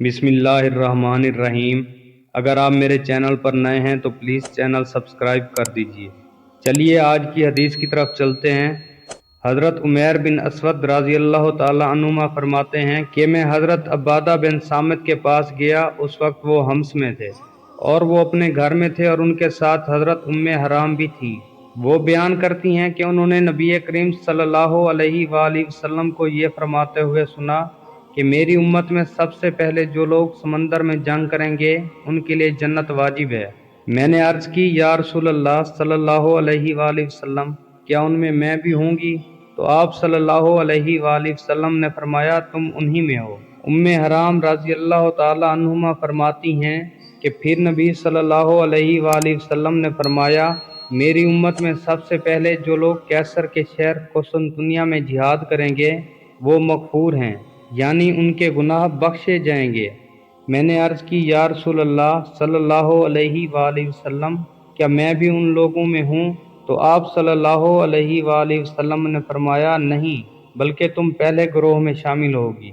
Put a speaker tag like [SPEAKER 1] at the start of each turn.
[SPEAKER 1] بسم اللہ الرحمن الرحیم۔ اگر آپ میرے چینل پر نئے ہیں تو پلیز چینل سبسکرائب کر دیجئے۔ چلیے آج کی حدیث کی طرف چلتے ہیں۔ حضرت عمیر بن اسود رضی اللہ تعالی عنہما فرماتے ہیں کہ میں حضرت عبادہ بن صامت کے پاس گیا، اس وقت وہ حمص میں تھے اور وہ اپنے گھر میں تھے اور ان کے ساتھ حضرت حرام بھی تھی۔ وہ بیان کرتی ہیں کہ انہوں نے نبی کریم صلی اللہ علیہ وآلہ وسلم کو یہ فرماتے ہوئے سنا کہ میری امت میں سب سے پہلے جو لوگ سمندر میں جنگ کریں گے ان کے لیے جنت واجب ہے۔ میں نے عرض کی یا رسول اللہ صلی اللہ علیہ وآلہ وسلم، کیا ان میں بھی ہوں گی؟ تو آپ صلی اللہ علیہ وآلہ وسلم نے فرمایا تم انہی میں ہو۔ حرام رضی اللہ تعالی عنہما فرماتی ہیں کہ پھر نبی صلی اللہ علیہ وآلہ وسلم نے فرمایا میری امت میں سب سے پہلے جو لوگ کیسر کے شہر قسطنطنیہ میں جہاد کریں گے وہ مغفور ہیں، یعنی ان کے گناہ بخشے جائیں گے۔ میں نے عرض کی یا رسول اللہ صلی اللہ علیہ وآلہ وسلم، کیا میں بھی ان لوگوں میں ہوں؟ تو آپ صلی اللہ علیہ وآلہ وسلم نے فرمایا نہیں، بلکہ تم پہلے گروہ میں شامل ہوگی۔